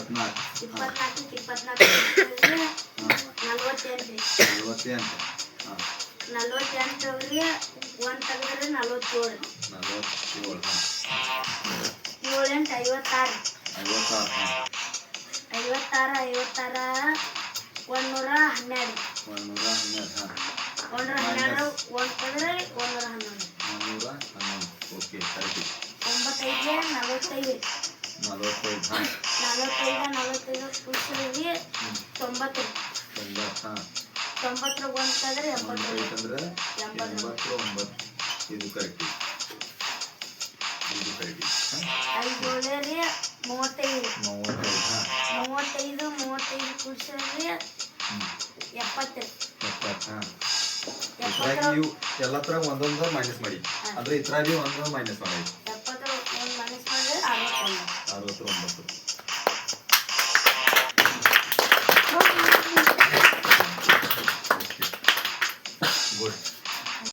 24 48 ಅವ್ರಿಗೆ 1 ತೆಗೆದ್ರೆ 47 7 8 56 112 112 1 ತೆಗೆದ್ರೆ 111 ಓಕೆ ಕರೆಕ್ಟ್ 95 45 ಪುರುಷರಿಗೆ 90 90 1 ತೆಗೆದ್ರೆ 89 ಇದು ಕರೆಕ್ಟ್ ಐದೋಳರಿ 35 ಪುರುಷರಿಗೆ 70 ನೀವು ಎಲ್ಲತ್ರ ಒಂದೊಂದು ಮೈನಸ್ ಮಾಡಿ ಅಂದ್ರೆ ಇತರ ಒಂದು ಮೈನಸ್ ಮಾಡಿ 70 1 ಮೈನಸ್ ಮಾಡಿದ್ರೆ 69